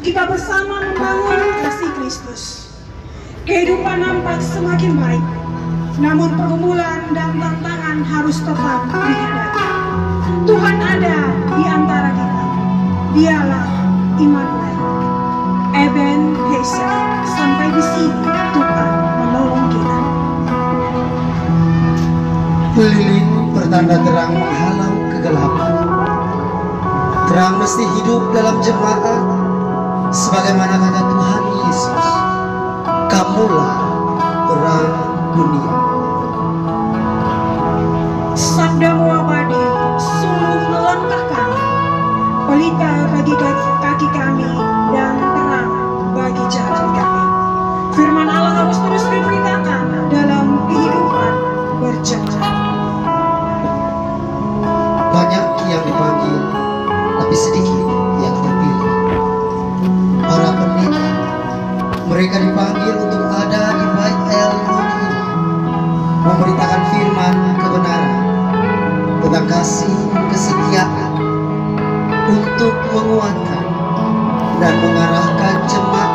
kita bersama membangun kasih Kristus. Kehidupan nampak semakin baik, namun pergumulan dan tantangan harus tetap dihadapi. Tuhan ada di antara kita. Dialah Immanuel. Eben Hesed, sampai di sini Tuhan menolong kita. Lilin pertanda terang menghalau kegelapan. Terang mesti hidup dalam jemaat, sebagaimana kata Tuhan Yesus, kamulah terang dunia. Sabdamu abadi sungguh melangkahkan, pelita bagi kaki kami dan terang bagi jalan kami. Firman Allah harus terus diberitakan dalam kehidupan berjemaat. Banyak yang dipanggil, tapi sedikit yang terpilih. Para pendeta, mereka dipanggil untuk ada di Bait El ini, memberitakan firman kebenaran tentang kasih kesetiaan, untuk menguatkan dan mengarahkan jemaat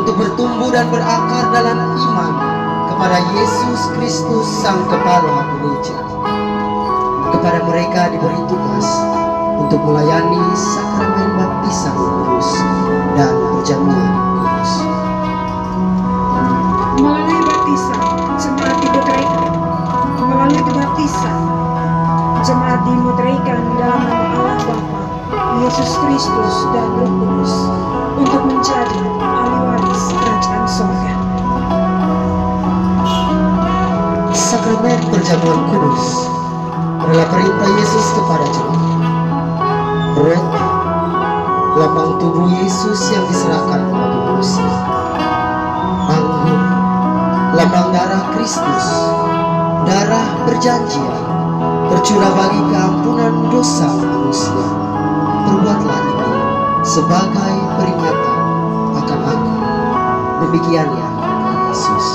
untuk bertumbuh dan berakar dalam iman kepada Yesus Kristus Sang Kepala Gereja. Kepada mereka diberi tugas untuk melayani sakramen baptisan kudus dan perjamuan kudus. Melalui baptisan, jemaat dimudraikan. Melalui baptisan, jemaat dimudraikan dalam nama Allah Bapa, Yesus Kristus dan Roh Kudus untuk menjadi ahli waris kerajaan surga. Sakramen perjamuan kudus adalah perintah Yesus kepada jemaat. Roti, lambang tubuh Yesus yang diserahkan bagi manusia. Anggur, lambang darah Kristus, darah perjanjian, tercurah bagi keampunan dosa manusia. Perbuatlah ini sebagai peringatan akan aku. Demikianlah Yesus.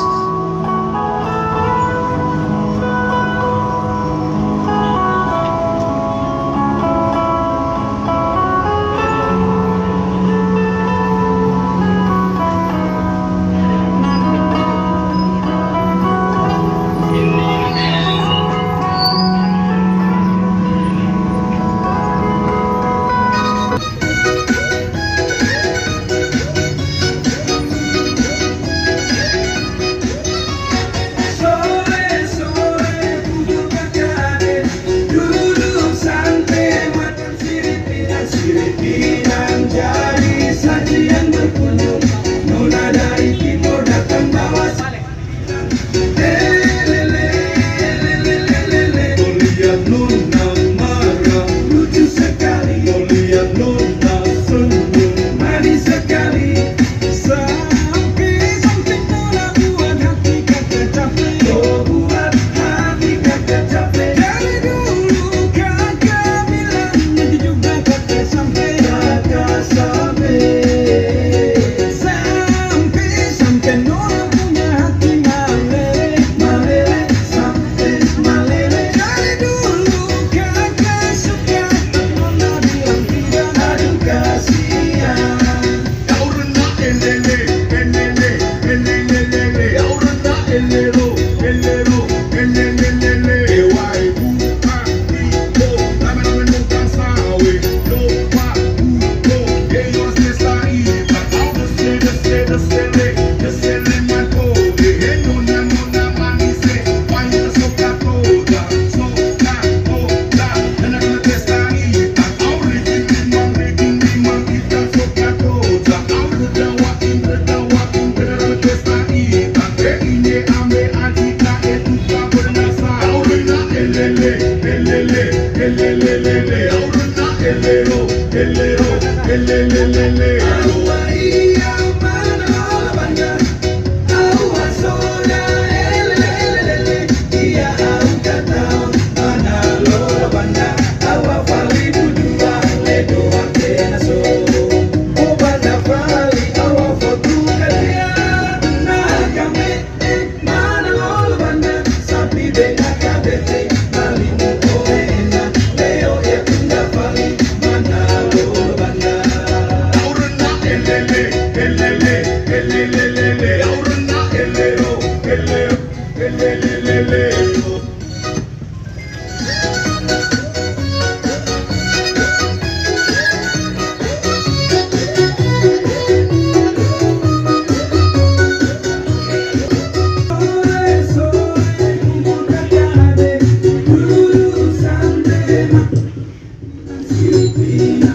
Peliharalah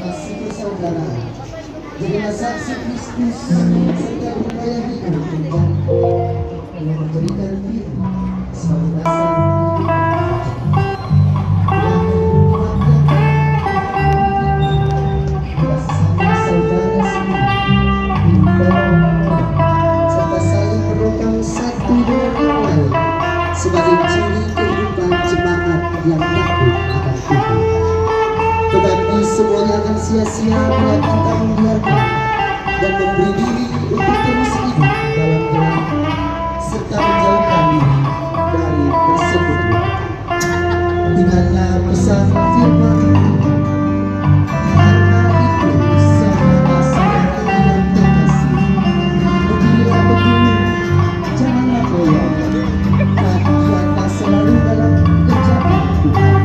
kasih bersaudara, jadilah saksi Kristus serta upaya hidup menjadi yang memberikan diri sebagai dasar saudara sendiri serta saling berhutang satu dengan yang lain sebagai ciri kehidupan jemaat yang takut akan Tuhan. Tetapi semuanya akan sia-sia bila kita membiarkan dan memberi diri untuk terus hidup dalam gelap serta menjauhkan diri dari persekutuan. Ingatlah pesan firman Tuhan, karena itu saudara saudara yang terkasih, berdirilah teguh, janganlah goyah, latihanlah selalu dalam kerjaan Tuhan.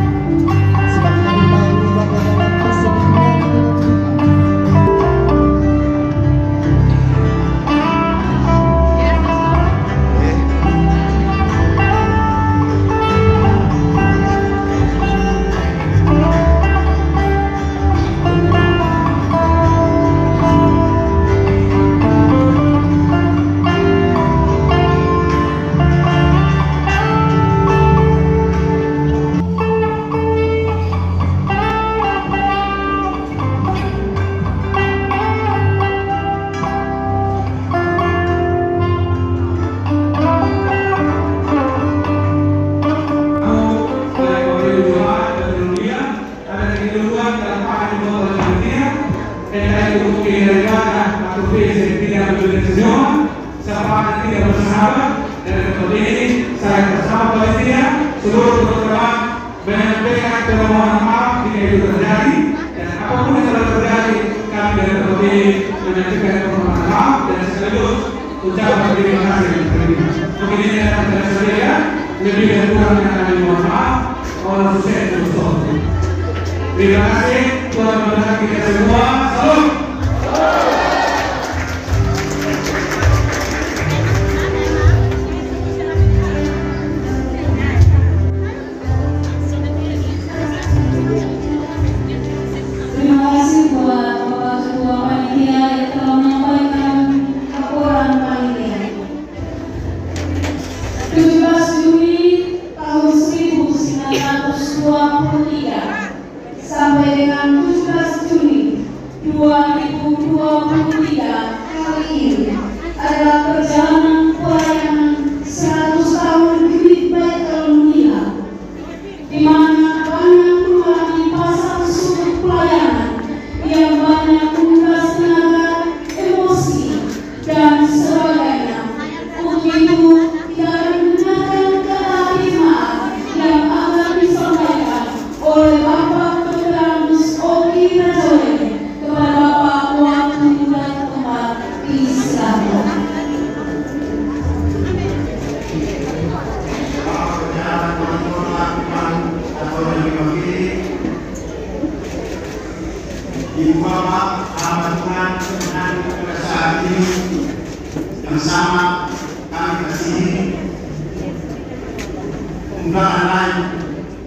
Seluruh teman-teman menyampaikan permohonan maaf jika itu terjadi, dan apapun yang telah terjadi kami dari KPI menyampaikan permohonan maaf dan sekaligus ucapan terima kasih. Mungkin ini adalah dari saya lebih dan kurang yang kami mohon maaf. Allah sukses untuk terima kasih. Tuhan memberkati kita semua. Salam. Sampai dengan 17 Juni 2023 kali ini adalah perjalanan pelayanan 100 tahun Bibit Bait Alumnia, di mana banyak mengalami fase surut pelayanan yang banyak menguras tenaga, emosi, dan sebagainya. Untuk itu tidak menggunakan kata-kata yang akan disampaikan oleh Bapak kepada Bapak waktu dan tempat istirahat. Ibu Bapak, hamba Tuhan dan saat ini yang sama kami kasihi, undangan lain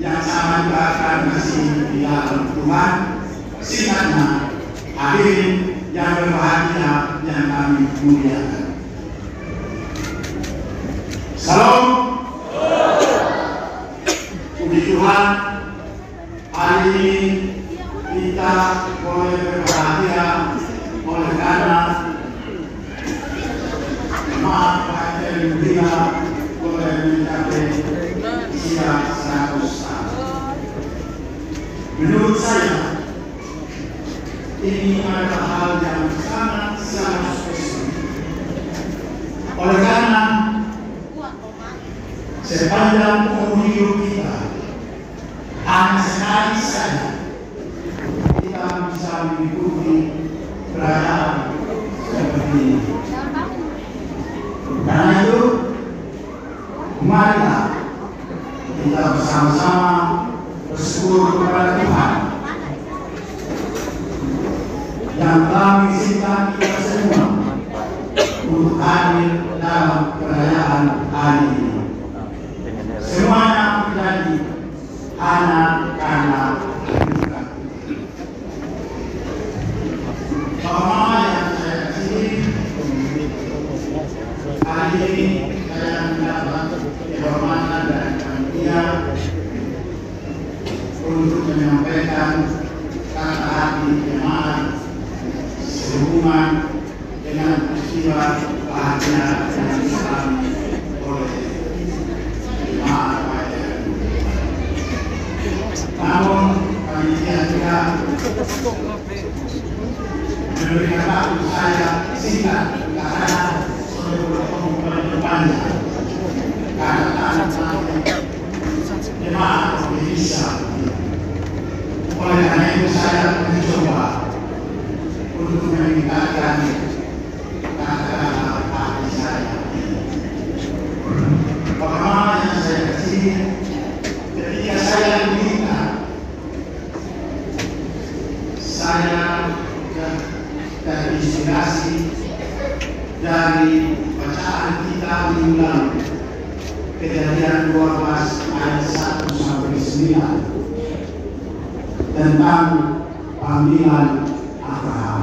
yang sama juga kami kasihi di dalam Tuhan. Singkatnya, hadirin yang berbahagia yang kami muliakan. Salam. Puji Tuhan, hari ini kita boleh berbahagia oleh karena jemaat Bait Alumnia boleh mencapai usia 100 tahun. Menurut saya, ini adalah hal yang sangat spesial. Oleh karena sepanjang umur hidup kita hanya sekali saja kita bisa mengikuti perayaan seperti ini. Karena itu, marilah kita bersama-sama anak-anak kita. Mama yang saya kasih, hari ini saya mendapat kehormatan dan karunia untuk menyampaikan kata hati jemaat sehubungan dengan peristiwa bahagia yang dialami oleh jemaat PAIR. Namun panitia juga memberikan waktu saya singkat karena sebelum panjang karena anak-anak jemaat bisa. Oleh karena itu saya mencoba untuk meningkatkan kata-kata hati saya. Bagaimana yang saya kasih ketika saya meminta, saya terinspirasi dari bacaan kita diulang Kejadian 12 ayat 1 sampai 9 tentang panggilan Abraham.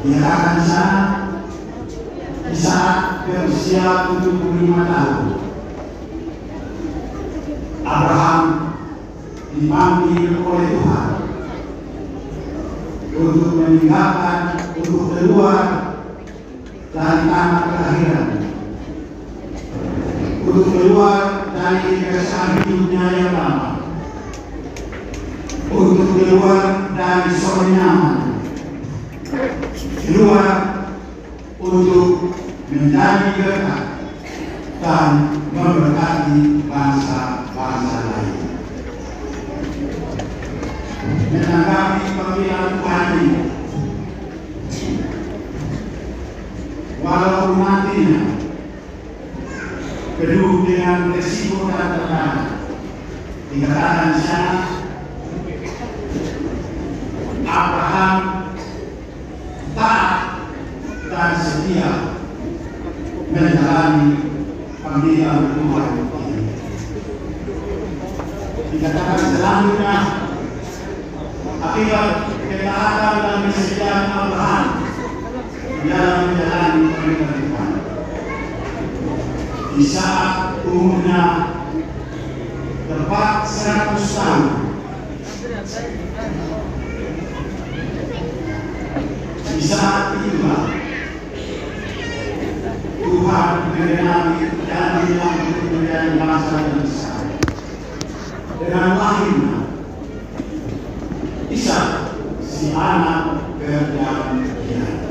Dikatakan di sana, di saat berusia 75 tahun, Abraham dipanggil oleh Tuhan untuk meninggalkan, untuk keluar dari tanah kelahiran, untuk keluar dari kebiasaan hidupnya yang lama, untuk keluar dari zona nyaman, keluar untuk menjadi berkat dan memberkati bangsa-bangsa lain. Menanggapi panggilan Tuhan ini, walaupun nantinya penuh dengan resiko dan tekanan, dikatakan di sana Abraham taat dan setia menjalani panggilan Tuhan ini. Dikatakan selanjutnya, akibat ketaatan dan kesetiaan Abraham dalam menjalani panggilan Tuhan, di saat umurnya tepat 100 tahun, di saat itulah Tuhan mengenali dan bilang untuk menjadi bangsa yang besar dengan lahirnya Ishak, si anak perjanjian.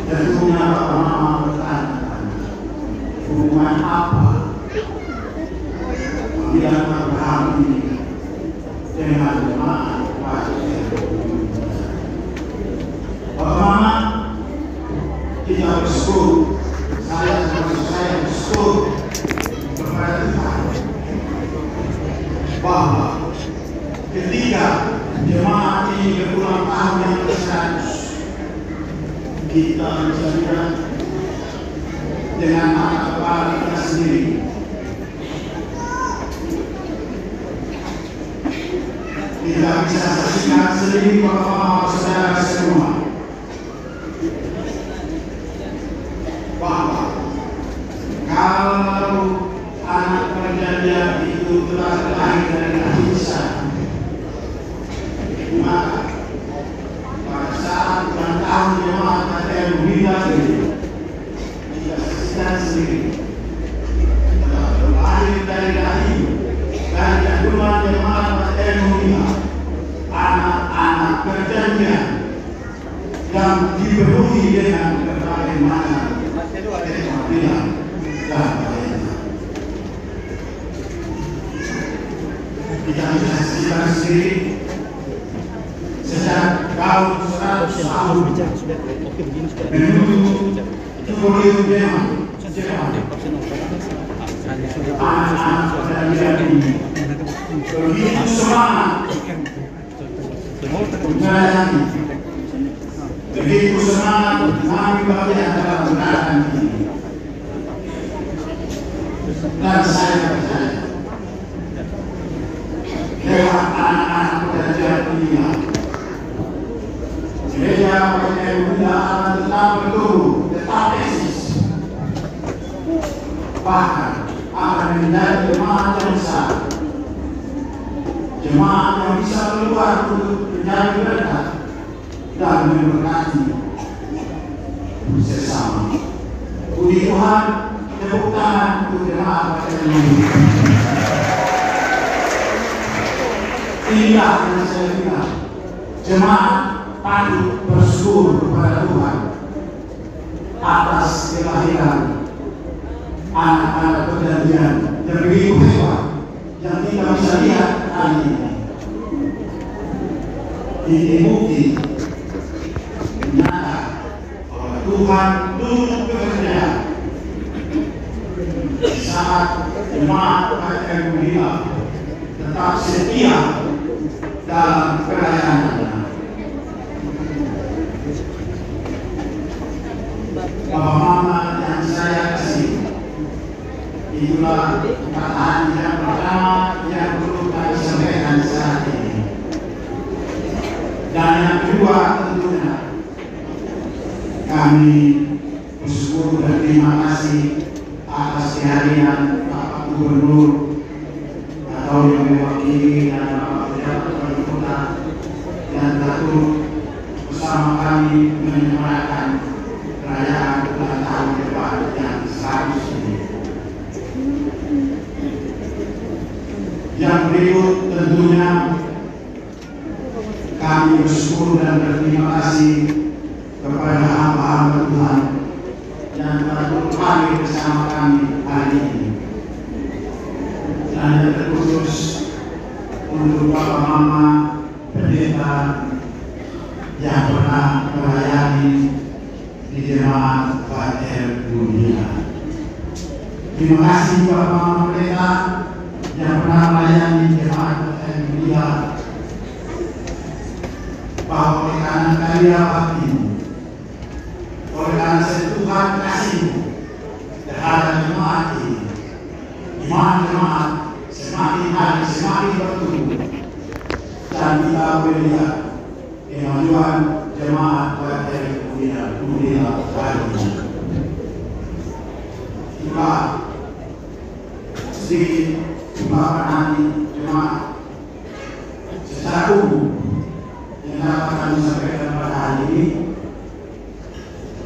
Tentunya Bapak Mama bertanya-tanya, hubungan apa panggilan Abraham ini dengan jemaat PAIR? Bapak Mama, kita bersyukur, saya bersyukur kepada Tuhan bahwa ketika jemaat ini berulang tahun yang ke-100, kita bisa lihat dengan mata kepala kita sendiri kita bisa saksikan sendiri bahwa saudara semua bahwa kalau anak perjanjian itu telah lahir dari Ishak, maka pada saat ulang tahun jemaat PAIR Bunda kita saksikan sendiri telah lahir dari rahim dan kandungan jemaat PAIR Bunda anak-anak perjanjian yang dipenuhi dengan berbagai macam keterampilan dan pelayanan. Kita bisa saksikan sendiri sejak tahun 100 tahun menuju Jubileum Jemaat anak-anak perjanjian ini begitu semangat menjalani, begitu semangat mengambil bagian dalam gerakan ini. Dan saya percaya lewat anak-anak perjanjian dunia, gereja PKI Mulia akan tetap bertumbuh, tetap eksis, bahkan akan menjadi jemaat yang besar, jemaat yang bisa keluar untuk menjadi berkat dan memberkati sesama. Puji Tuhan, tepuk tangan untuk jemaat PKI Mulia. Inilah yang saya bilang, jemaat patut bersyukur kepada Tuhan atas kelahiran anak-anak perjanjian yang begitu hebat yang kita bisa lihat hari ini. Ini bukti nyata bahwa Tuhan turut bekerja saat jemaat PKI Mulia tetap setia dalam pelayanannya. Bapak Mama yang saya kasih, itulah perkataan yang pertama yang perlu kami sampaikan saat ini. Dan yang kedua tentunya kami bersyukur dan terima kasih atas kehadiran Bapak Gubernur atau yang mewakili dan Bapak Pejabat Wali Kota yang turut bersama kami menyemarakan perayaan ulang tahun depan yang 100 ini. Yang berikut tentunya kami bersyukur dan berterima kasih kepada hamba-hamba Tuhan yang telah berpagi bersama kami hari ini. Dan yang terkhusus untuk Bapak Mama Pendeta yang pernah melayani di jemaat PKI Mulia. Terima kasih Bapak Mama Pendeta yang pernah melayani jemaat PKI Mulia, bahwa oleh karena karya baktimu, oleh karena sentuhan kasihmu terhadap jemaat ini, iman jemaat semakin hari semakin bertumbuh, dan kita melihat kemajuan jemaat PKI Mulia hari ini. Itulah sedikit ungkapan hati jemaat secara umum yang dapat kami sampaikan pada hari ini.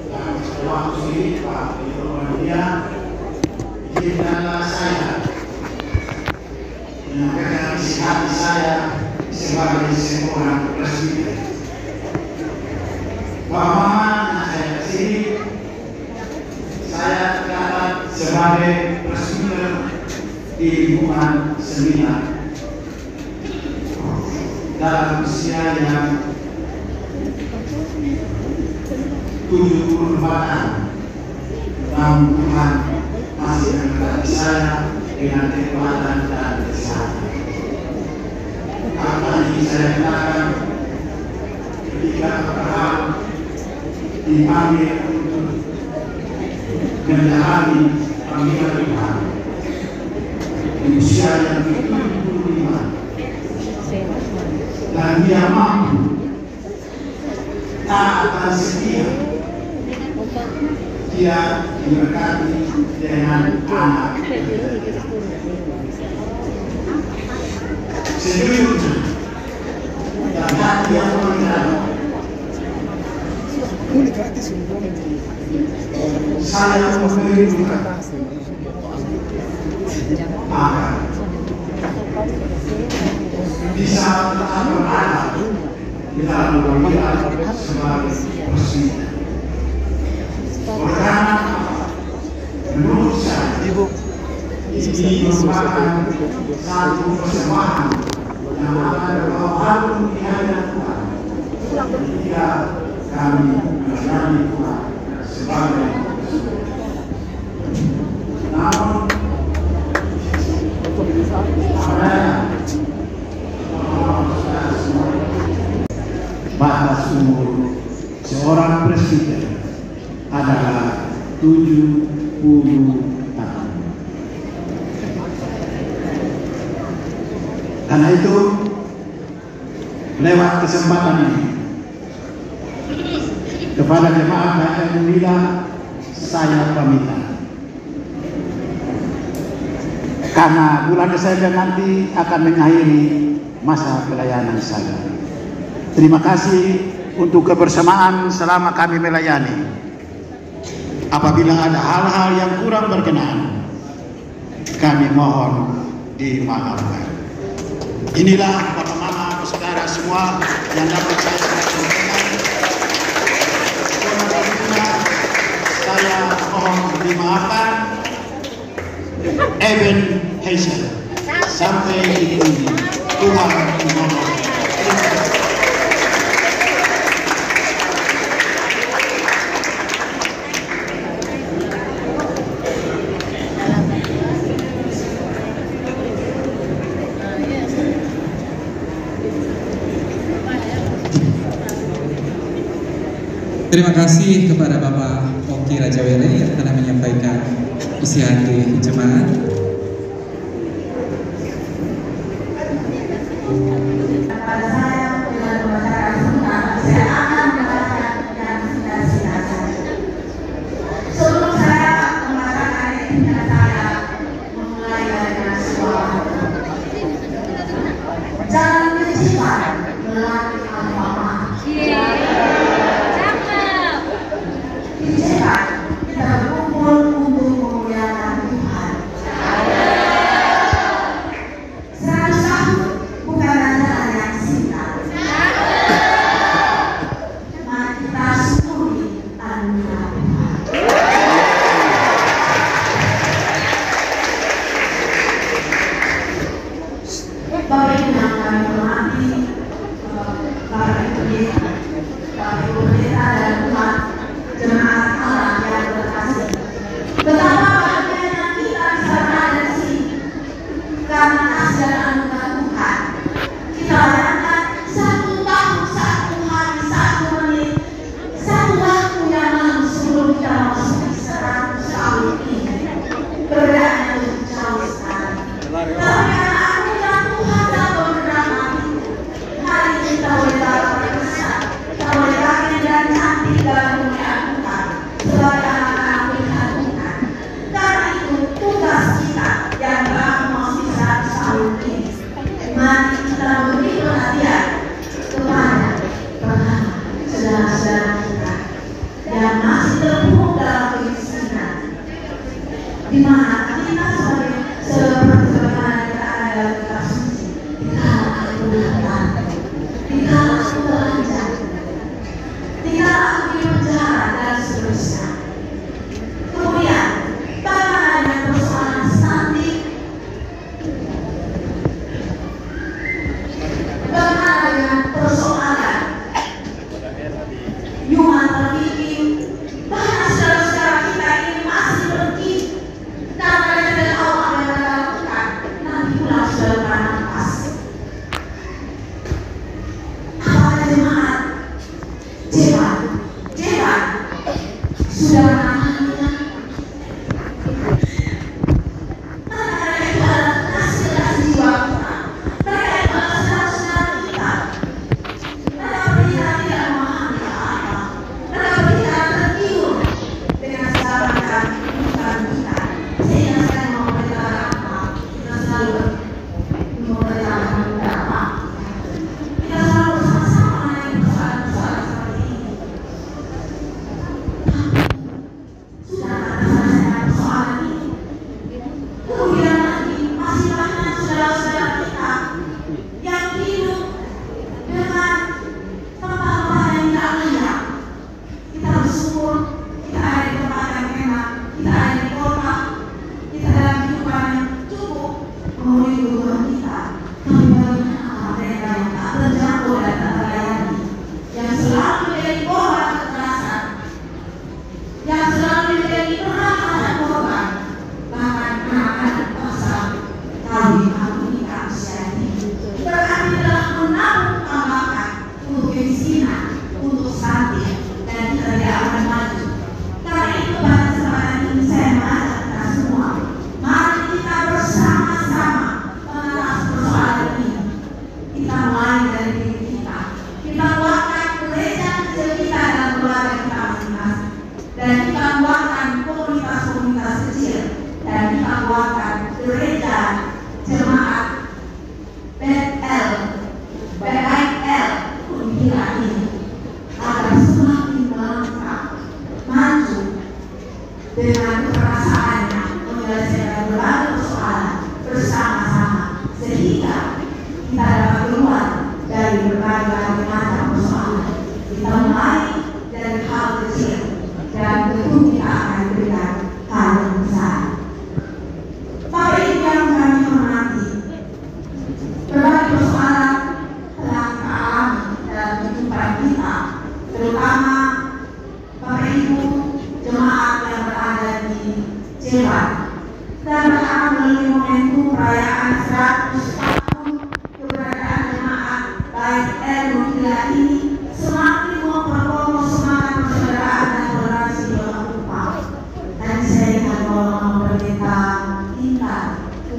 Dan waktu sedikit Pak Media, izinkanlah saya menyampaikan isi hati saya sebagai seorang presbiter. Bahwa yang saya kesini, saya tercatat sebagai presbiter di lingkungan seminar dalam usia yang 74 tahun. Namun Tuhan masih memberkati saya dengan kekuatan dan kesehatan. Apa yang saya katakan ketika Abraham dipanggil untuk menjalani panggilan Tuhan di usia yang 75, dan dia mampu taat dan setia, dia diberkati dengan anak sejujurnya dan hati yang mengenal. Saya memberi duka agar bisa tetap berada di dalam panggilan sebagai presbiter. Karena menurut saya ini merupakan satu persembahan yang akan berbawa harum di hadapan Tuhan ketika kami melayani Tuhan sebagai presbiter. Namun batas umur seorang presbiter adalah 70 tahun. Karena itu, lewat kesempatan ini, kepada jemaat HM Lila, saya pamitan. Karena bulan Desember nanti akan mengakhiri masa pelayanan saya. Terima kasih untuk kebersamaan selama kami melayani. Apabila ada hal-hal yang kurang berkenan, kami mohon dimaafkan. Inilah Bapak Mama, saudara semua yang dapat saya sampaikan. Saya mohon dimaafkan. Eben Hazel, sampai di sini. Tuhan menolong. Terima kasih kepada Bapak Oki Rajawele yang telah menyampaikan isi hati jemaat.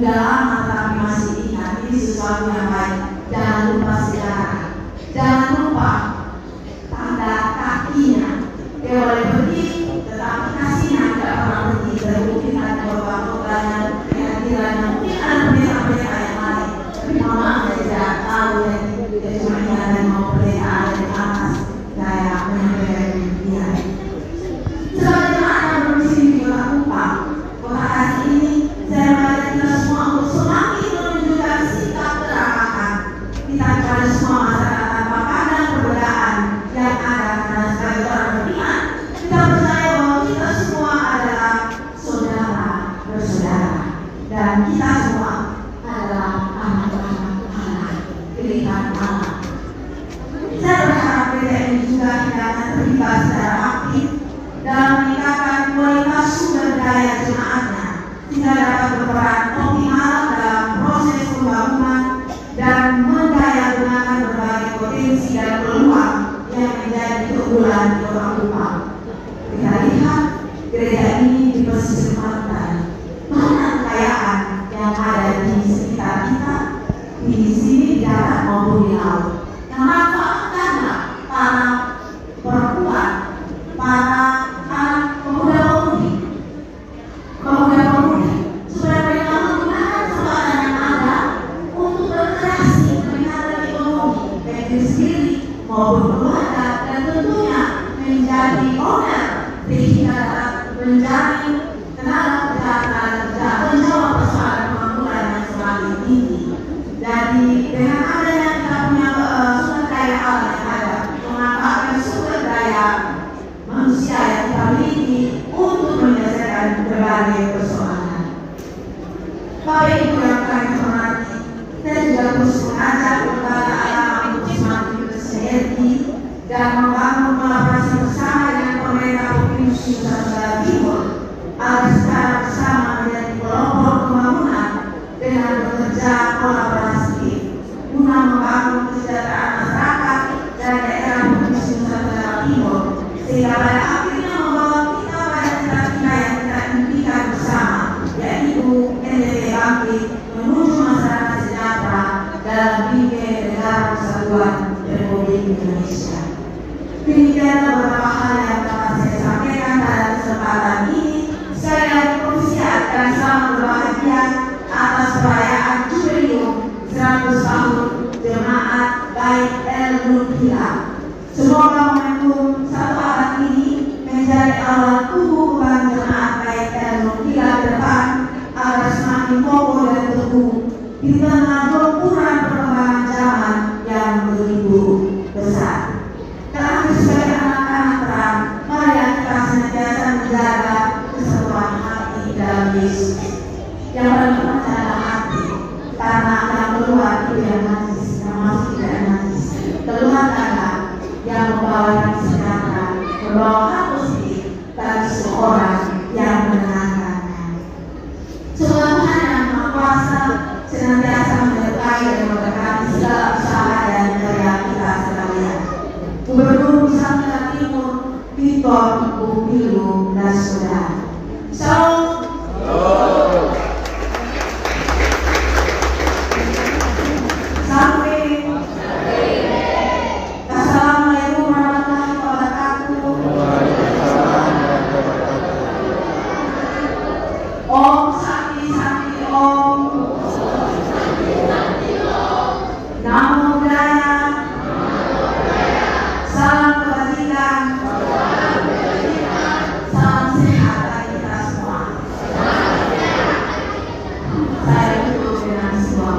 Sudah lama tapi masih ingat, ini sesuatu yang baik. Jangan lupa sejarah, jangan lupa tanda kakinya. Dia boleh pergi, tetapi kasihnya tidak pernah pergi. Terbukti tadi bahwa kotanya, kehadirannya mungkin ada pendeta-pendeta yang lain. Tapi mama saya tidak tahu ya, dia cuma ingat dan mau pendeta ada di atas gaya menyampaikan dia. Sebagai anak bermisi di kota Kupang, kota asli ini, saya mengajak kita semua untuk semakin menunjukkan sikap keramahan kita kepada semua masyarakat tanpa pandang perbedaan yang ada, karena sebagai orang beriman kita percaya bahwa kita semua adalah saudara bersaudara dan kita semua adalah anak-anak Allah, pilihan Allah. Saya berharap gereja ini juga tidak akan terlibat secara aktif dalam meningkatkan kualitas sumber daya jemaatnya, sehingga dapat berperan optimal dalam proses pembangunan dan mendayagunakan berbagai potensi dan peluang yang menjadi keunggulan di Kota Kupang. Kita lihat gereja ini di pesisir pantai, mana kekayaan yang ada di sekitar kita, di sini di darat maupun di laut. Nah, manfaatkanlah para perempuan, para anak pemuda-pemudi, supaya mereka menggunakan kesempatan yang ada untuk berkreasi, meningkatkan ekonomi baik diri sendiri maupun keluarga, dan tentunya menjadi owner sehingga dapat menjadi tenaga kerja menjawab persoalan pembangunan yang semakin tinggi. Jadi dengan adanya kita punya sumber daya alam yang ada, memanfaatkan sumber daya manusia yang kita miliki untuk menyelesaikan berbagai persoalan. Bapak Ibu yang kami hormati, saya juga terus mengajak kepada anak untuk semakin bersinergi dan membangun kolaborasi bersama dengan pemerintah Provinsi Nusa Tenggara Timur agar secara bersama menjadi kelompok pembangunan dengan bekerja kolaborasi guna membangun kesejahteraan masyarakat dan daerah Provinsi Nusa Tenggara Timur, sehingga pada akhirnya membawa kita pada cita-cita yang kita impikan bersama, yaitu NDP bangkit menuju masyarakat sejahtera dalam bingkai negara kesatuan Republik Indonesia. Demikianlah beberapa hal yang dapat saya sampaikan pada kesempatan ini. Sekali lagi persiapkan selamat berbahagia atas perayaan jubileum 100 tahun jemaat Bait El Nurqilah. Semoga momentum satu abad ini menjadi awal tumbuhan jemaat Bait El Nurqilah ke depan agar semakin kokoh dan teguh di tengah gempuran perkembangan zaman yang begitu besar. Terakhir, sebagai anak-anak terang, mari kita senantiasa menjaga kesatuan hati dalam Yesus. Yang paling penting adalah hati, karena yang keluar itu yang najis, yang masuk tidak najis. Keluarkanlah yang membawa sejahtera, membawa hal positif bagi seorang yang mendengarkannya. Semoga Tuhan yang Maha Kuasa senantiasa menyertai dan memberkati segala usaha dan karya kita sekalian. Gubernur Nusa Tenggara Timur, Victor Bupilu dan saudara. Shalom. Assalamualaikum warahmatullahi wabarakatuh. Om Sakti Sakti Om. Namo Buddhaya. Salam kebajikan. Salam sehat bagi kita semua. Saya tutup dengan semua.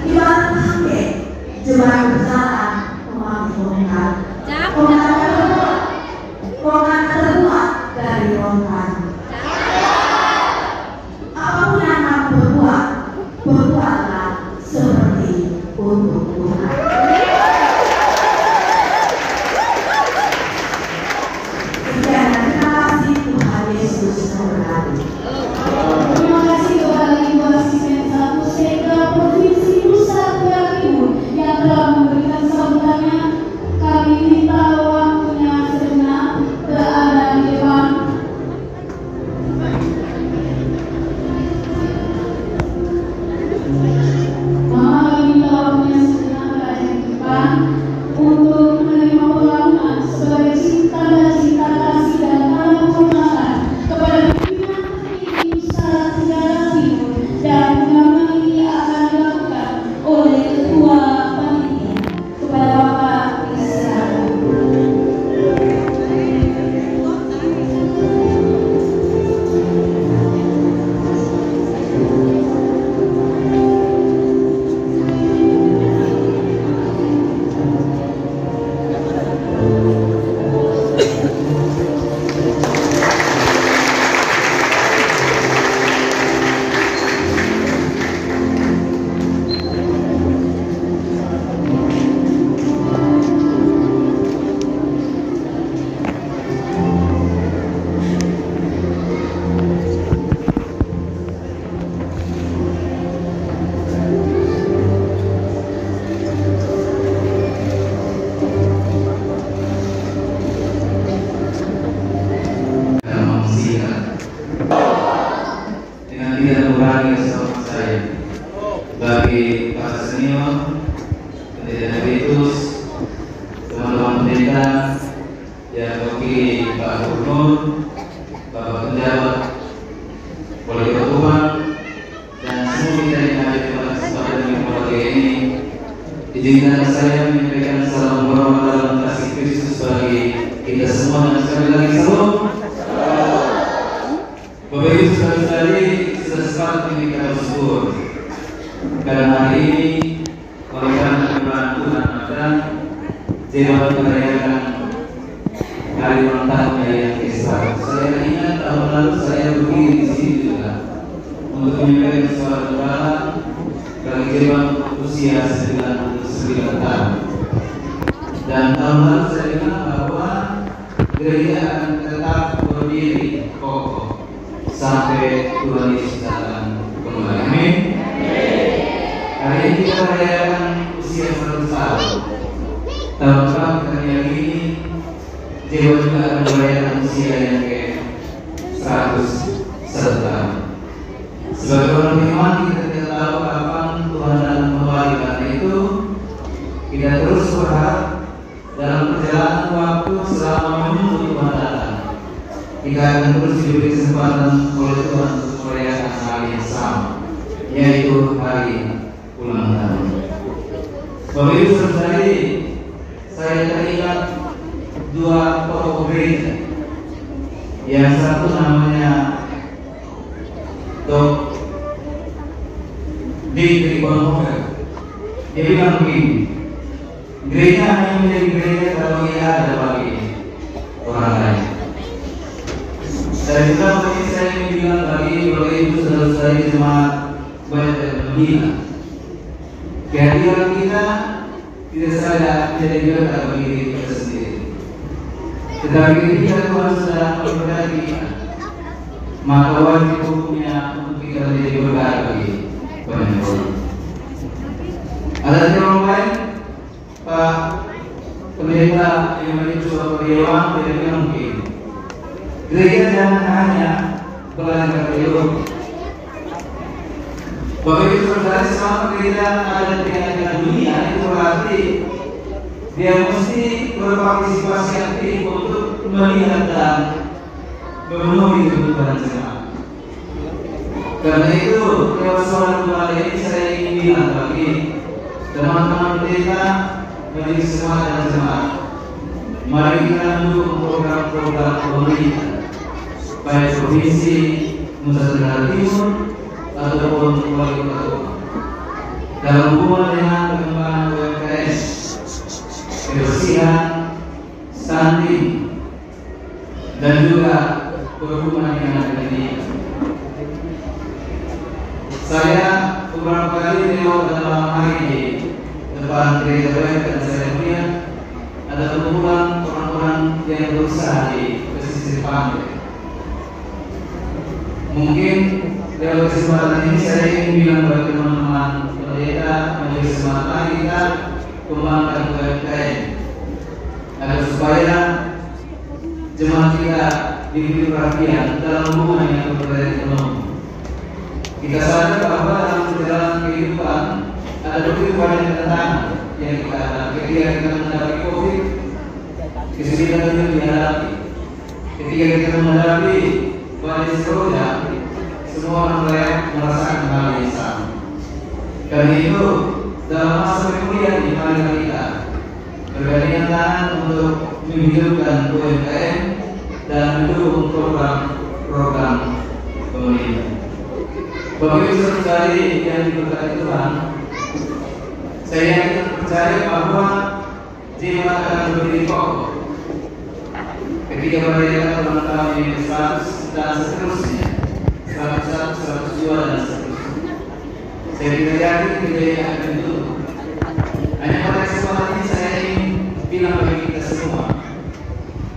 Ibarat sampai jemaat berjalan membangun bongkar terbuat dari bongkar. Apapun yang kamu berbuat, berbuatlah seperti untuk Tuhan. Sekian, terima kasih. Tuhan Yesus memberkati. Terima kasih kepada Ibu Asisten 1 Sekda Provinsi Nusa Tenggara Timur yang telah memberikan tidak mengurangi keselamatan saya. Bagi para senior, pendeta Emeritus, teman-teman pendeta, yang wakili Pak Gubernur, Bapak Penjabat, Wali Kota Tuban, dan semua kita yang hadir pada kesempatan yang keluarga ini, izinkan saya menyampaikan salam hormat dalam kasih Kristus bagi kita semua, dan sekali lagi salam. Bapak Ibu saudara-saudari, sudah sepakat ini kita bersyukur karena hari ini oleh karena kebenaran Tuhan Ramadan, Dewa merayakan hari ulang tahunnya yang ke-100. Saya ingat tahun lalu saya berdiri di sini juga untuk menyampaikan suara doa bagi Dewa usia 99 tahun. Dan tahun lalu saya bilang bahwa gereja akan tetap berdiri kokoh sampai Tuhan Yesus datang kembali. Amin. Hari ini kita merayakan usia 100 tahun. Tahun depan kita meyakini Dewa juga akan merayakan usia yang ke-101 tahun. Sebagai orang iman kita tidak tahu kapan Tuhan akan kembali. Karena itu kita terus berharap dalam perjalanan waktu selama menunggu Tuhan datang, kita akan terus diberi kesempatan oleh Tuhan untuk merayakan hari yang sama, yaitu hari ulang tahun. Bapak Ibu saudari, saya teringat dua tokoh gereja. Yang satu namanya Dr. Dietrich Bonhoeffer. Dia bilang begini, gereja hanya menjadi gereja kalau ia ada bagi orang lain. Dan juga bagi saya ingin bilang bagi Bapak Ibu saudara-saudari jemaat Bethel Medina, kehadiran kita tidak saja menjadi berkat bagi diri kita sendiri, tetapi ketika Tuhan sedang memberkati kita, maka wajib hukumnya untuk kita menjadi berkat bagi banyak orang. Ada yang lain, Pak Pendeta Emeritus Bapak Dewan tidak bilang begini, gereja jangan hanya belajar teologi. Bapak Ibu saudara, selama gereja ada di tengah dunia, itu berarti dia mesti berpartisipasi aktif untuk melihat dan memenuhi kebutuhan jemaat. Karena itu, lewat suara doa ini saya ingin bilang bagi teman-teman pendeta, bagi semua dan jemaat, mari kita mendukung program-program pemerintah, baik provinsi Nusa Tenggara Timur ataupun Wali Kota Tuban, dalam hubungan dengan pengembangan UMKM, kebersihan, stunting, dan juga berhubungan dengan pendidikan. Saya beberapa kali lewat dalam hari di depan gereja Bethel dan saya melihat ada perkumpulan orang-orang yang berusaha di pesisir pantai. Mungkin lewat kesempatan ini saya ingin bilang bagi teman-teman pendeta, menjadi semangat kita kembangkan UMKM agar supaya jemaat kita diberi perhatian dalam hubungan yang berbeda ekonomi. Kita sadar bahwa dalam perjalanan kehidupan ada begitu banyak tantangan yang kita hadapi. Ketika kita menghadapi COVID, kesulitan itu dihadapi. Ketika kita menghadapi badai seroda, semua orang merasakan hal yang sama. Karena itu, dalam masa pemulihan di mana kita bergandingan tangan untuk menghidupkan UMKM dan mendukung program-program pemerintah. Bapak Ibu saudari yang diberkati Tuhan, saya yakin percaya bahwa jiwa akan berdiri kokoh ketika merayakan ulang tahun yang ke-100 dan seterusnya, 101, 102 dan seterusnya. Saya tidak yakin kejayaan akan itu. Hanya pada kesempatan ini saya ingin bilang bagi kita semua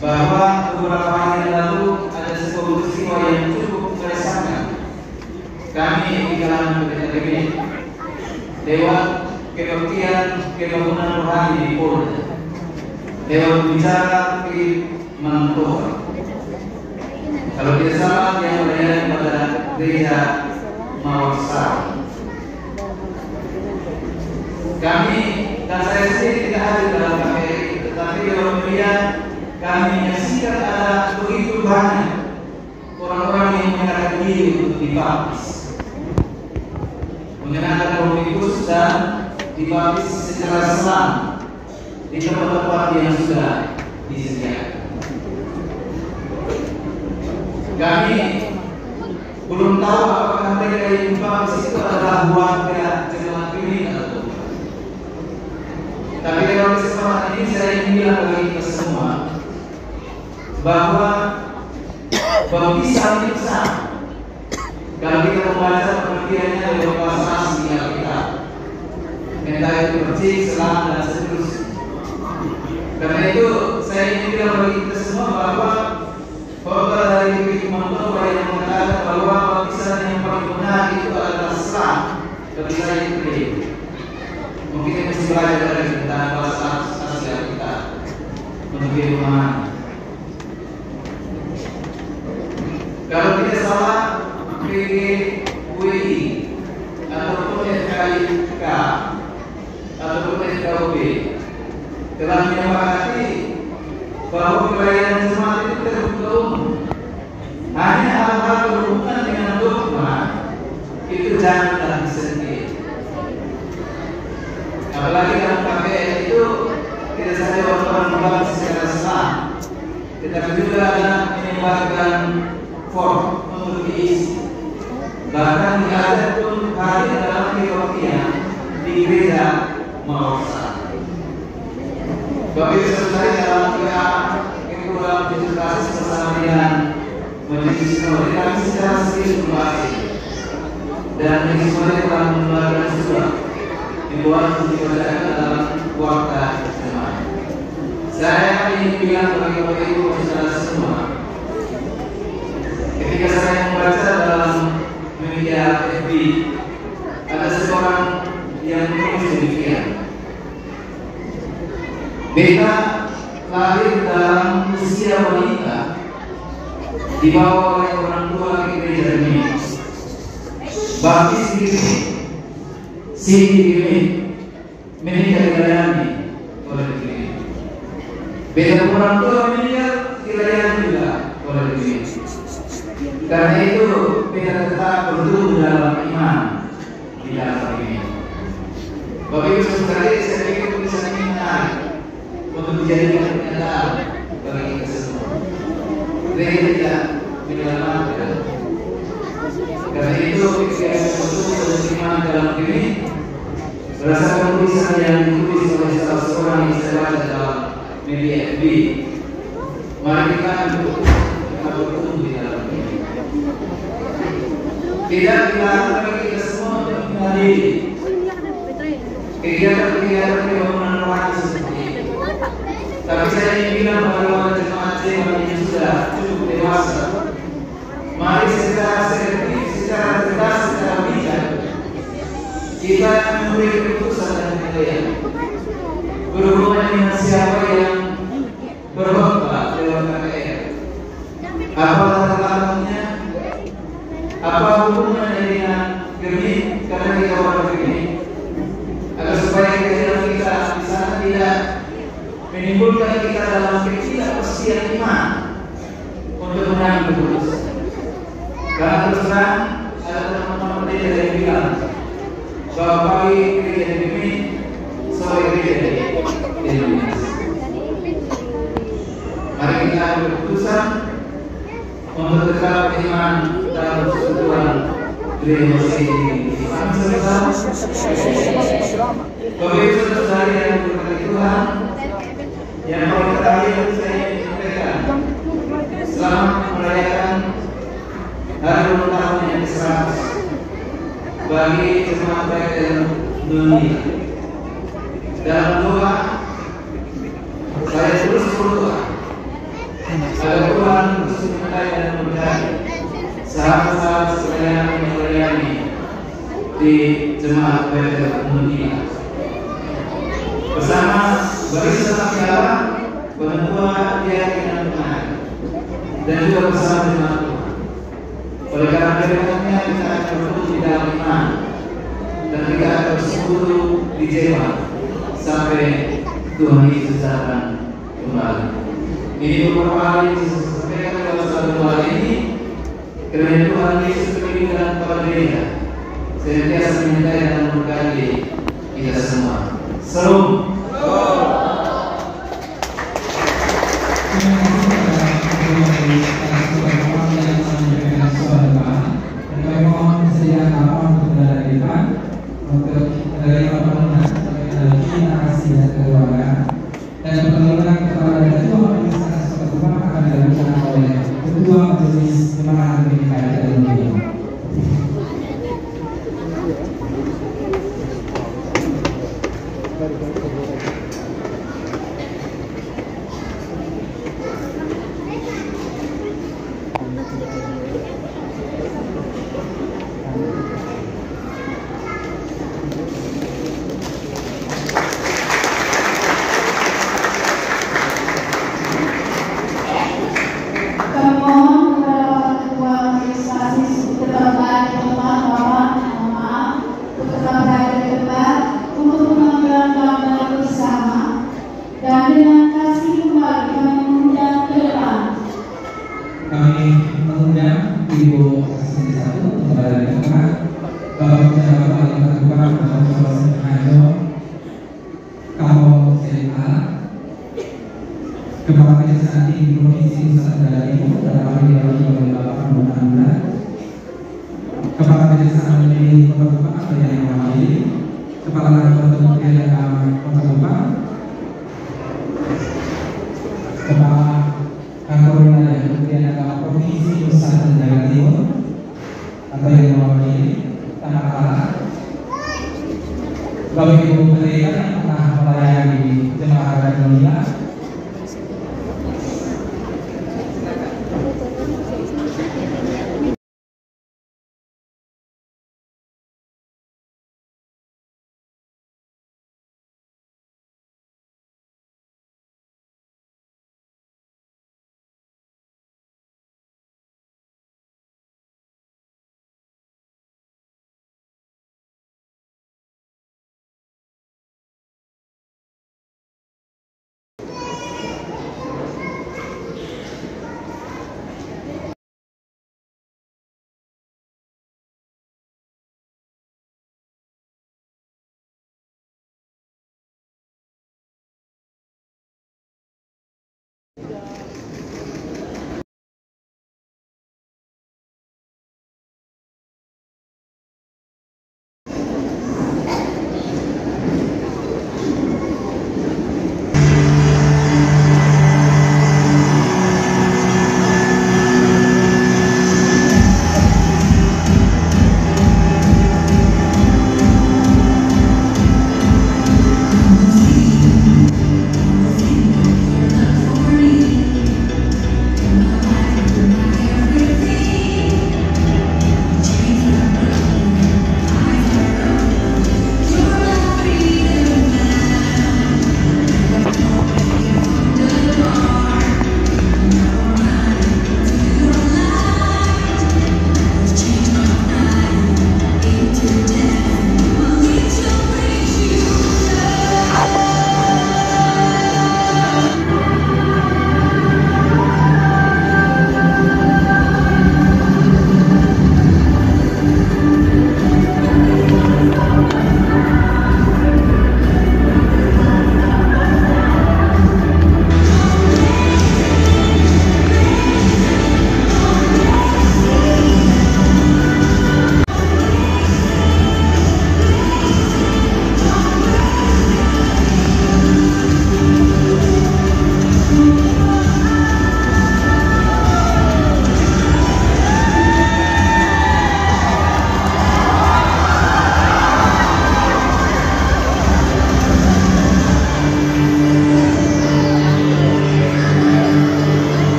bahwa beberapa hari yang lalu ada sebuah peristiwa yang cukup meresahkan kami di kalangan pendeta ini lewat kebaktian kebangunan rohani di Polda, lewat bicara di Mangkota. Kalau tidak salah yang berada pada gereja Mawarsa. Kami dan saya sendiri tidak hadir dalam KPRI, tetapi kemudian kami menyaksikan ada begitu banyak orang-orang yang menyerahkan diri untuk dibaptis, mengenakan rompi khusus dan dibaptis secara selam di tempat-tempat yang sudah disediakan. Kami belum tahu apakah mereka yang dibaptis itu adalah warga jemaat ini atau bukan. Tapi dalam kesempatan ini saya ingin bilang bagi kita semua bahwa baptisan itu sama. Kalau kita membaca pengertiannya dalam bahasa asli Alkitab, entah itu percik, selam dan seterusnya. Karena itu saya ingin bilang bagi kita semua bahwa khotbah dari firman Tuhan yang mengatakan bahwa baptisan yang paling benar itu adalah selam, baptisan yang kering. Mungkin kita mesti belajar dari tentang bahasa asli Alkitab untuk pemahaman. Kalau tidak salah, PGWI ataupun FKIK ataupun FKUB telah menyepakati bahwa pelayanan jemaat itu terbuka umum. Hanya hal-hal berhubungan dengan dogma itu janganlah disentuh. Apalagi dalam KPR itu tidak saja orang membahas secara sah, tetapi juga ada menyebarkan form untuk diisi. Bahkan ada pun hadir dalam kerohanian di gereja Mawarsa. Bapak Ibu Saudara, dalam kekurang presentasi bersama dengan Majelis Sinode, kami secara serius membahas dan Majelis Sinode telah mengeluarkan surat dibuat untuk dibacakan dalam warta jemaat. Saya ingin bilang bagi Bapak Ibu Saudara semua, ketika saya membaca dalam media FB, ada seorang yang menulis demikian. Beta lahir dalam usia wanita, dibawa oleh orang tua ke gereja ini. Baptis diri, sini diri, menikah dilayani oleh diri. Beta orang tua meninggal dilayani juga oleh diri. Karena itu beta tetap bertumbuh dalam iman di dalam ini. Bapak Ibu Saudara, saya pikir tulisan ini menarik untuk dijadikan pernyataan bagi kita semua. Mereka tidak menyelamatkan. Karena itu ketika kita bertumbuh dan iman dalam diri, berdasarkan tulisan yang ditulis oleh salah seorang yang saya baca dalam media FB, mari kita bertumbuh di dalam diri. Tidak dilarang bagi kita semua untuk menghadiri kegiatan-kegiatan pembangunan rohani seperti ini. Tapi saya ingin bilang bahwa jemaat-jemaat yang sudah cukup dewasa, mari secara selektif, secara cerdas, secara bijak kita memberi keputusan dan penilaian berhubungan dengan siapa yang berkhotbah lewat KPR. Apa latar belakangnya? Apa hubungannya dengan Gernik? Karena kita orang Gernik, agar supaya kehadiran kita di sana tidak menimbulkan kita dalam ketidakpastian iman untuk mengambil keputusan. Karena terus terang ada teman-teman pendeta yang bilang bahwa pagi gereja di Gernik, sore gereja di Indonesia. Mari kita ambil keputusan untuk tetap iman dalam persekutuan gereja masih ini. Bapak Ibu Saudara yang diberkati Tuhan, yang paling terakhir saya ingin menyampaikan selamat merayakan hari ulang tahun yang ke-100 bagi jemaat Bethel dunia. Dalam doa saya terus berdoa agar Tuhan terus menyertai dan memberkati sahabat-sahabat sekalian yang melayani di jemaat Bethel dunia. Bersama barisan piala, penentuan keyakinan benar, dan juga bersama jemaat Tuhan. Oleh karena firman-Nya kita akan bertumbuh di dalam iman dan kita akan bersekutu di jiwa sampai Tuhan Yesus datang kembali. Ini beberapa hal yang disampaikan dalam satu hal ini. Karena Tuhan Yesus berikan kepada gereja senantiasa menyertai dan memberkati kita semua. Salam. Kepala Kejaksaan Tinggi Provinsi Nusa Tenggara Timur dalam hal ini oleh Bapak Muhammad Anda, Kepala Kejaksaan Negeri Kota Kupang atau yang mewakili, Kepala Kantor Kementerian Agama Kota Kupang, Kepala Kantor Wilayah Kementerian Agama Provinsi Nusa Tenggara Timur atau yang mewakili, Tanah Kala, Bapak Ibu Pendeta yang telah melayani jemaah haji dunia.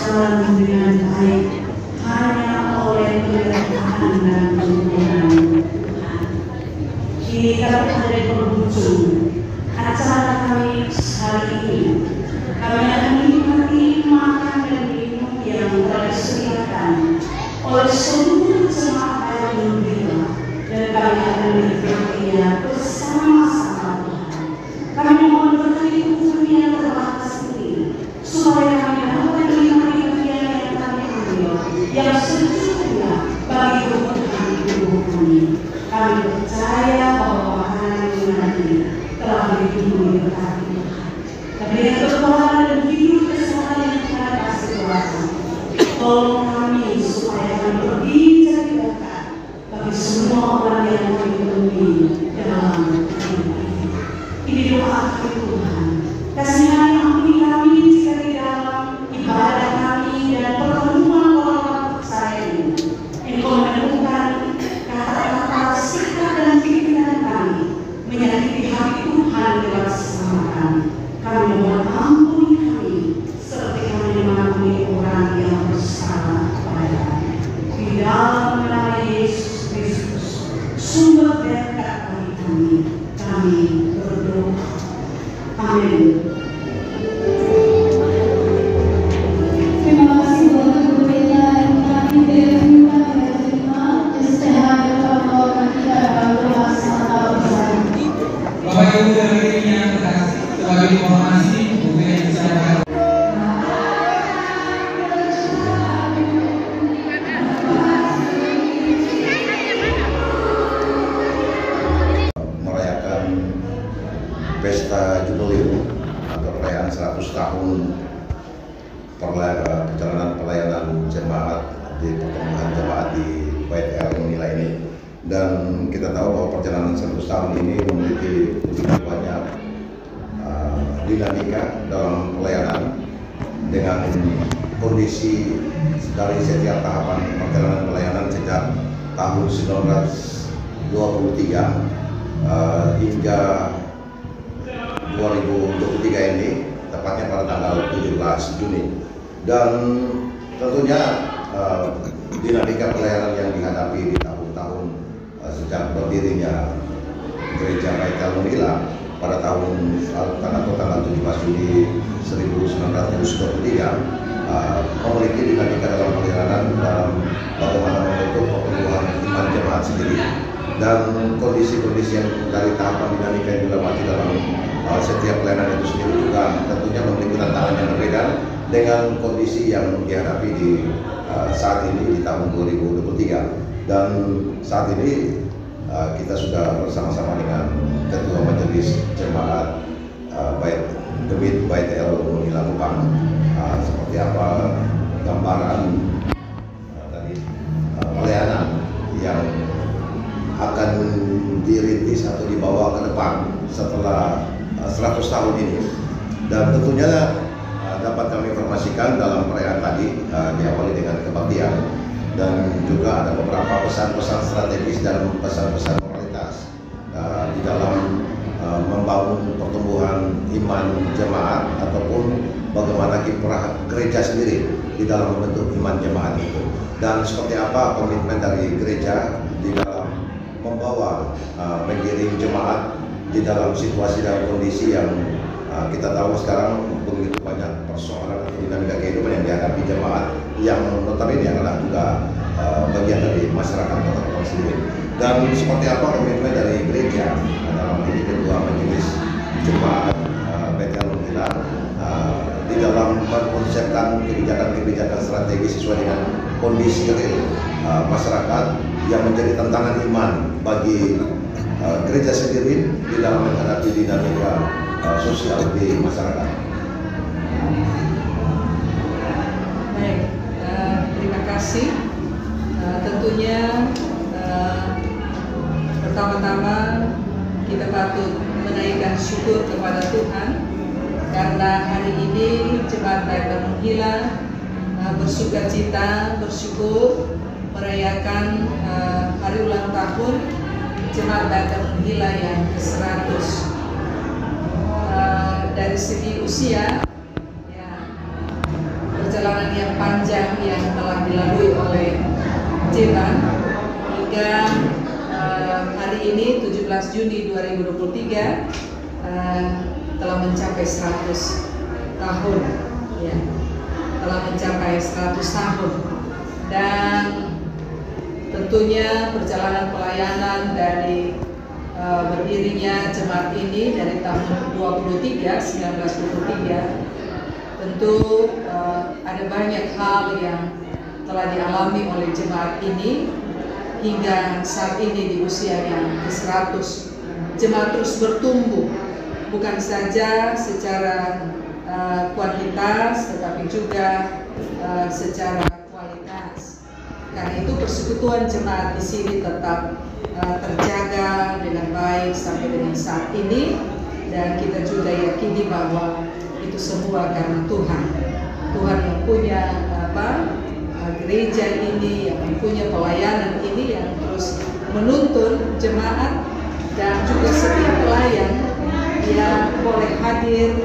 berjalan dengan baik hanya oleh penyertaan dan dukungan Tuhan. Kita berada di penghujung acara kami hari ini. Kami akan menikmati makan dan minum yang telah disediakan oleh seluruh jemaat yang berbeda, dan kami akan menikmatinya bersama-sama Tuhan. Kami mohon berkati Tuhan yang terbatas ini, supaya kami dapat menikmati bagian yang kami ambil, yang sesungguhnya bagi kebutuhan tubuh kami. Kami percaya bahwa makanan ini nanti telah dilindungi berkati Tuhan. Tapi yang berkuasa dan hidup kesehatan yang kita kasih kuasa, tolong kami supaya kami berdiri jadi berkat bagi semua orang yang kami temui dalam hidup ini. Ini doa kami Tuhan. Kasihani ampuni kami jika di dalam ibadah kami dan pertemuan orang percaya ini Engkau menemukan kata-kata, sikap dan pikiran kami menyakiti hati Tuhan lewat sesama kami. Kami mohon ampuni kami seperti kami mengampuni orang yang bersalah kepada kami. Di dalam nama Yesus Kristus, sumber berkat bagi kami berdoa. Amin. Terima kasih buat kemuliaan yang kami terima istirahat Allah kita akan bersama bersama. Bapak Ibu dan hadirin yang terkasih, sebagai informasi buku yang disampaikan merayakan pesta jubilee atau perayaan 100 tahun perjalanan pelayanan jemaat di pertemuan jemaat di Bait El Munila ini. Dan kita tahu bahwa perjalanan 100 tahun ini memiliki begitu banyak dinamika dalam pelayanan dengan kondisi dari setiap tahapan perjalanan pelayanan sejak tahun 1923 hingga 2023 ini, tepatnya pada tanggal 17 Juni. Dan tentunya dinamika pelayanan yang dihadapi di tahun-tahun sejak berdirinya Gereja Bait El Munila pada tanggal 17 Juni 1923 memiliki dinamika dalam perjalanan dalam bagaimana membentuk pertumbuhan iman jemaat sendiri, dan kondisi-kondisi yang dari tahapan dinamika yang dilewati dalam setiap pelayanan itu sendiri juga tentunya memiliki tantangan yang berbeda dengan kondisi yang dihadapi di saat ini di tahun 2023. Dan saat ini kita sudah bersama-sama dengan Ketua Majelis Jemaat Bait El Munila Kupang. Seperti apa gambaran tadi pelayanan yang akan dirintis atau dibawa ke depan setelah 100 tahun ini. Dan tentunya dapat kami informasikan dalam perayaan tadi diawali dengan kebaktian, dan juga ada beberapa pesan-pesan strategis dan pesan-pesan moralitas di dalam membangun pertumbuhan iman jemaat ataupun bagaimana kiprah gereja sendiri di dalam membentuk iman jemaat itu, dan seperti apa komitmen dari gereja di dalam membawa mengiring jemaat di dalam situasi dan kondisi yang kita tahu sekarang begitu banyak persoalan atau dinamika kehidupan yang dihadapi jemaat yang notabene adalah juga bagian dari masyarakat Kota Kupang sendiri. Dan seperti apa komitmen dari gereja dalam ini Ketua Majelis Jemaat Bait El Munila di dalam mengkonsepkan kebijakan-kebijakan strategis sesuai dengan kondisi real masyarakat yang menjadi tantangan iman bagi gereja sendiri di dalam menghadapi dinamika sosial di masyarakat. Baik, terima kasih. Tentunya pertama-tama kita patut menaikkan syukur kepada Tuhan karena hari ini Jemaat Bait El Munila bersukacita, bersyukur merayakan hari ulang tahun Jemaat Bait El Munila yang ke-100. Dari segi usia, ya, perjalanan yang panjang yang telah dilalui oleh Jeban hingga hari ini 17 Juni 2023 telah mencapai 100 tahun, ya, telah mencapai 100 tahun, dan tentunya perjalanan pelayanan dari berdirinya jemaat ini dari tahun 1923 tentu ada banyak hal yang telah dialami oleh jemaat ini hingga saat ini di usia yang ke-100. Jemaat terus bertumbuh, bukan saja secara kuantitas tetapi juga secara kualitas. Karena itu persekutuan jemaat di sini tetap terjaga dengan baik sampai dengan saat ini, dan kita juga yakini bahwa itu semua karena Tuhan yang punya gereja ini, yang punya pelayanan ini, yang terus menuntun jemaat dan juga setiap pelayan yang boleh hadir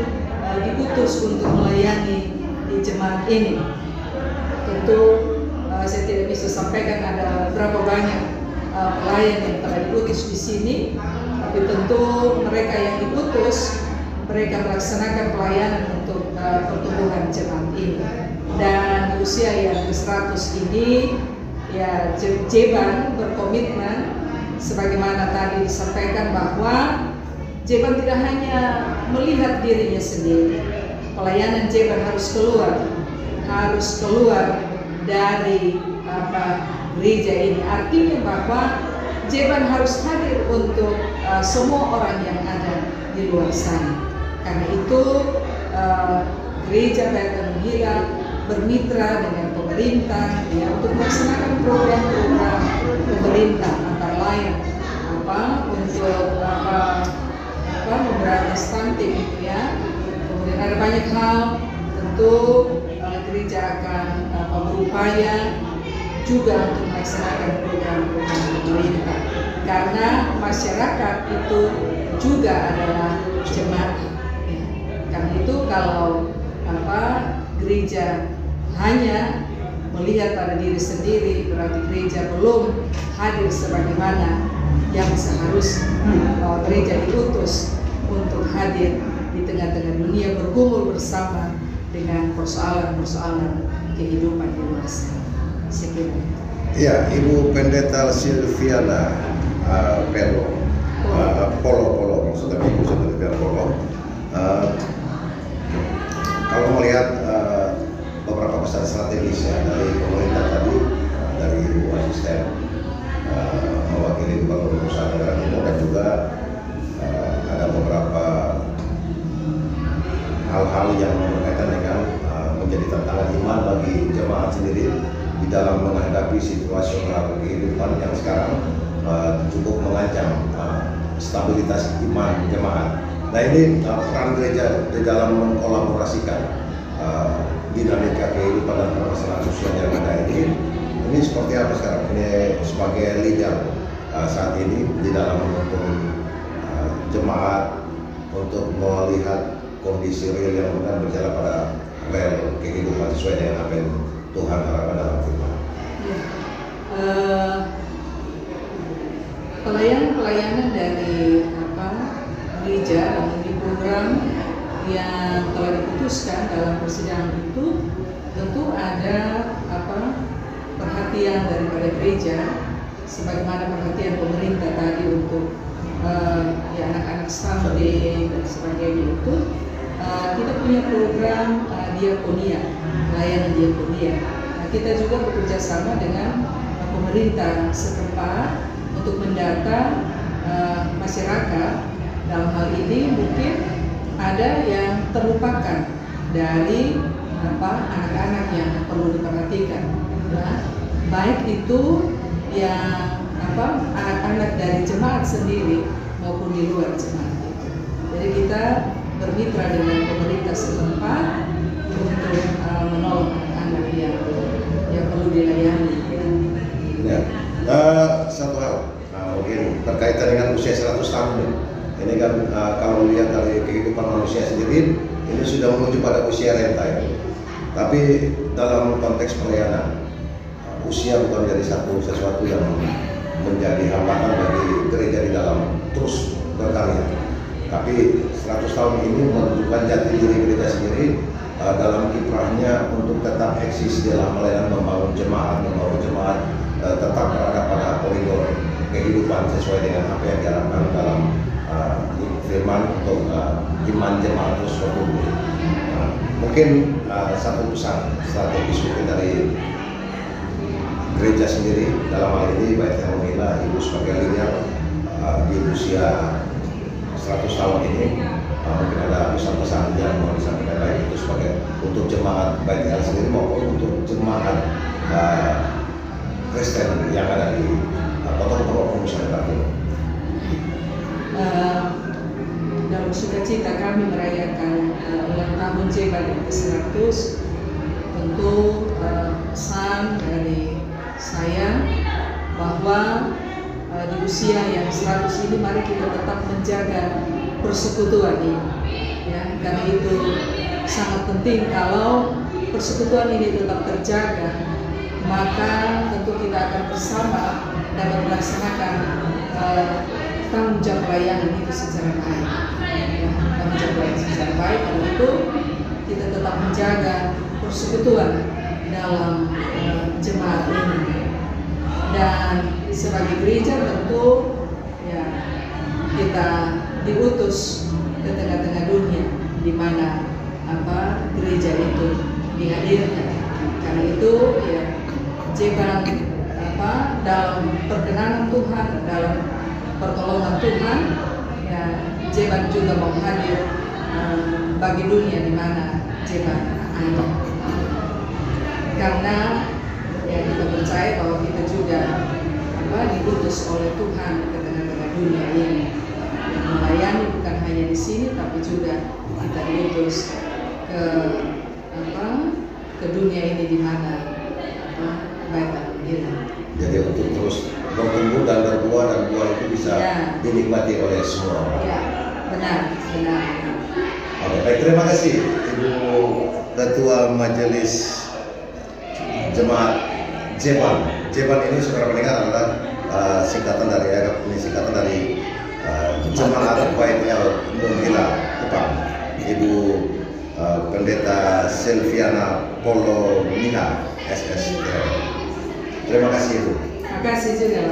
diutus untuk melayani di jemaat ini. Tentu saya tidak bisa sampaikan ada berapa banyak pelayan yang telah diutus di sini, tapi tentu mereka yang diutus, mereka melaksanakan pelayanan untuk pertumbuhan jemaat ini. Dan di usia yang ke-100 ini, ya, Jeban berkomitmen sebagaimana tadi disampaikan bahwa Jeban tidak hanya melihat dirinya sendiri. Pelayanan Jeban harus keluar dari gereja ini. Artinya bahwa Jeban harus hadir untuk semua orang yang ada di luar sana. Karena itu gereja Bethel Menghila bermitra dengan pemerintah, ya, untuk melaksanakan program-program pemerintah, antara lain untuk memberantas stunting, ya. Kemudian ada banyak hal, tentu gereja akan berupaya juga untuk melaksanakan program-program pemerintah, karena masyarakat itu juga adalah jemaat. Ya. Karena itu kalau gereja hanya melihat pada diri sendiri, berarti gereja belum hadir sebagaimana yang seharusnya. Gereja diutus untuk hadir di tengah-tengah dunia, bergumul bersama dengan persoalan-persoalan kehidupan di luar sana. Sekian. Ya, Ibu Pendeta Silviana Polo maksudnya Ibu Silviana Polo. Kalau melihat beberapa pesan strategis ya, dari pemerintah tadi, dari Ibu Asisten mewakili Gubernur Nusa Tenggara Timur, dan juga ada beberapa hal-hal yang berkaitan dengan menjadi tantangan iman bagi jemaat sendiri di dalam menghadapi situasional kehidupan yang sekarang cukup mengancam stabilitas iman jemaat. Nah, ini peran gereja di dalam mengkolaborasikan dinamika kehidupan dan permasalahan sosial yang ada ini seperti apa sekarang? Ini sebagai leader saat ini di dalam menuntun jemaat untuk melihat kondisi real yang benar berjalan pada real kehidupan sesuai dengan apa yang Tuhan harapkan dalam firman. Pelayanan dari gereja dan ini program yang telah diputuskan dalam persidangan itu tentu ada perhatian daripada gereja, sebagaimana perhatian pemerintah tadi untuk anak-anak stunting dan sebagainya itu. Kita punya program diakonia, pelayanan diakonia. Nah, kita juga bekerja sama dengan pemerintah setempat untuk mendata masyarakat. Dalam hal ini mungkin ada yang terlupakan dari anak-anak yang perlu diperhatikan, ya. Baik itu yang anak-anak dari jemaat sendiri maupun di luar jemaat. Jadi kita bermitra dengan pemerintah setempat untuk menolong anak-anak yang perlu dilayani. Ya. Satu hal, mungkin berkaitan dengan usia 100 tahun. Ini kan kalau melihat dari kehidupan manusia sendiri, ini sudah menuju pada usia renta ya. Tapi dalam konteks pelayanan, usia bukan menjadi sesuatu yang menjadi hambatan bagi gereja di dalam terus berkarya. Tapi 100 tahun ini menunjukkan jati diri gereja sendiri dalam kiprahnya untuk tetap eksis dalam melayani, membangun jemaat tetap berada pada koridor kehidupan sesuai dengan apa yang diharapkan dalam firman untuk iman jemaat terus bertumbuh. Mungkin satu pesan strategis mungkin dari gereja sendiri dalam hal ini baik yang mengira ibu sebagai leader di usia 100 tahun ini, mungkin ada pesan-pesan yang mau disampaikan baik itu sebagai untuk jemaat baik yang sendiri maupun untuk jemaat Kristen yang ada di Kota Purwokerto misalnya. Dalam sukacita kami merayakan ulang tahun Jeban yang ke-100, tentu pesan dari saya bahwa di usia yang 100 ini mari kita tetap menjaga persekutuan ini, ya, karena itu sangat penting. Kalau persekutuan ini tetap terjaga, maka tentu kita akan bersama dapat melaksanakan tanggung jawab pelayanan itu secara baik. Tanggung jawab pelayanan secara baik, karena itu kita tetap menjaga persekutuan dalam jemaat ini. Dan sebagai gereja tentu ya kita diutus ke tengah-tengah dunia di mana gereja itu dihadirkan. Karena itu ya Jeban dalam perkenanan Tuhan, dalam pertolongan Tuhan, ya Jeban juga mau hadir bagi dunia di mana Jeban ada. Karena ya kita percaya bahwa kita juga diutus oleh Tuhan ke tengah-tengah dunia ini, yang melayani bukan hanya di sini, tapi juga kita diutus ke dunia ini di mana baik kita. Jadi untuk terus bertumbuh dan berbuah, dan buah itu bisa dinikmati oleh semua orang. Ya, benar. Oke, baik, terima kasih Ibu Ketua Majelis Jemaat Jeban. Jeban ini saudara pendengar adalah singkatan dari Jemaat YPL Nunggila Kupang. Ibu Pendeta Silviana Polo Miha SSTR. Terima kasih Ibu. Terima kasih juga.